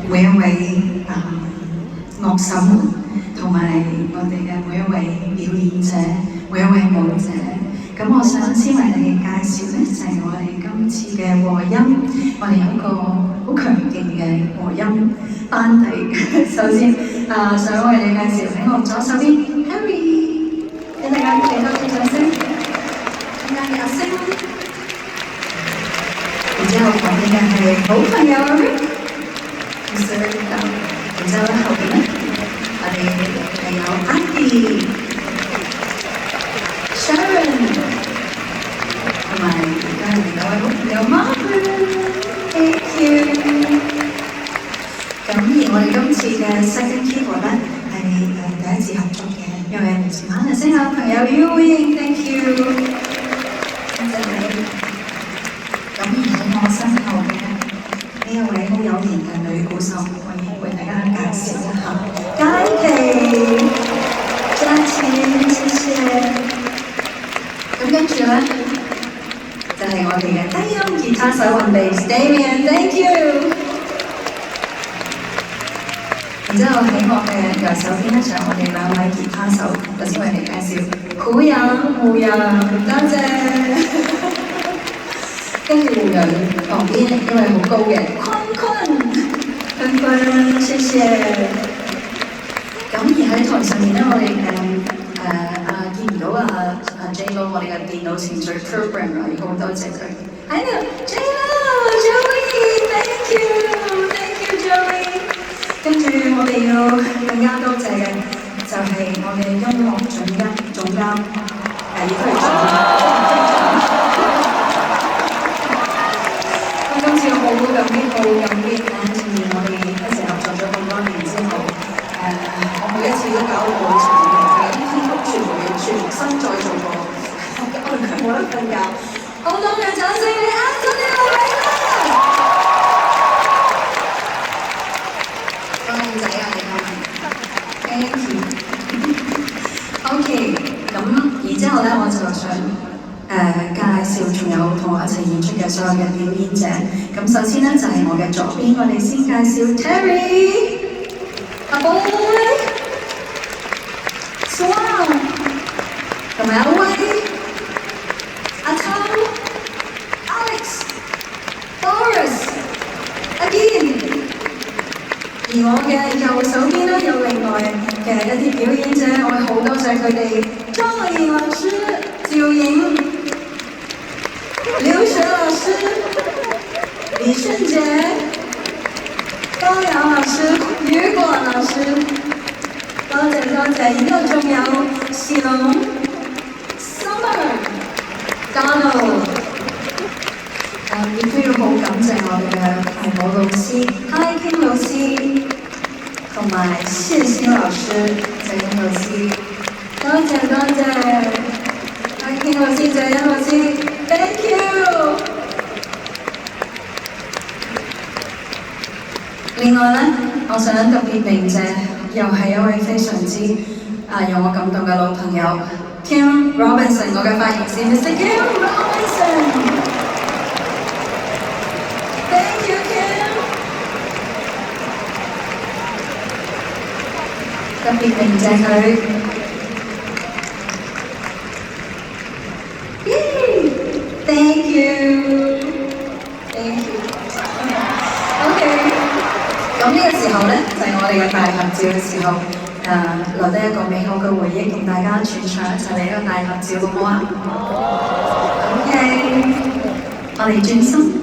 每一位樂手們，同埋我哋嘅每一位表演者、每一位舞者。咁我想先為你哋介紹咧，就係我哋今次嘅和音，我哋有一個好強勁嘅和音班底。首先想為你介紹喺我左手邊 Harry， 俾大家俾多啲掌聲。中間嘅阿星，然之後旁邊嘅係好朋友 Rick， 然之後咧後邊咧，我哋係有 Andy、Sharon， 同埋而家係另一位好朋友 Margaret，Thank you。咁而我哋今次嘅 second keyboard 咧係第一次合作嘅，因為嚟自馬來西亞朋友 Ewing，Thank you，多謝你。咁而喺我身後嘅呢一位好有型嘅女鼓手，我要為大家介紹一下佳琪，謝謝。咁跟住咧，就係我哋嘅低音吉他手雲迪 Damian，Thank you。然之後喺我嘅右手邊咧，就係我哋兩位吉他手，頭先為你介紹胡楊，多謝。跟住胡楊旁邊一位好高嘅坤坤，謝謝。咁而喺台上面咧，我哋見唔到J-Lo， 我哋嘅電腦程序 programmer， 好多謝佢。喺度 J-Lo、Joey，Thank you Joey。跟住我哋要更加多謝嘅就係我哋音樂總監，亦都係總監。今次我好感激Anthony， 我哋一齊合作咗咁多年之後，我每一次都搞到好長嘅，編曲全新再做過，我冇得瞓覺。好多嘅掌聲俾Anthony嚟啦！多靚仔啊你今日 ，Thank you。OK， 咁然之後咧，我就想介紹仲有同我一齊演出嘅所有嘅表演者。咁首先咧就係我嘅左邊，我哋先介紹 Terry、阿 Boy、Swan 同埋阿威、阿 Tom、Alex、Doris、阿堅。而我嘅右手邊咧有另外嘅一啲表演者，我好多謝佢哋，張樂穎老師、趙瑩、劉雪老師、李順傑、高陽老師、雨果老師，多謝。然之後仲有士龍、Summer、Donald， 亦都要好感謝我哋嘅排舞老師、Hi King 老師，同埋謝欣老師、謝欣老師，多謝。Hi King 老師、謝欣老師 ，Thank you。另外咧，我想特別鳴謝，又係一位非常之讓我感動嘅老朋友 Kim Robinson， 我嘅髮型師 Mr. Kim Robinson。Thank you Kim。特別鳴謝佢。Thank you。OK。咁呢個時候咧，就係我哋嘅大合照嘅時候，留低一個美好嘅回憶，同大家全場一齊嚟一個大合照，好唔好啊？OK，我哋轉身。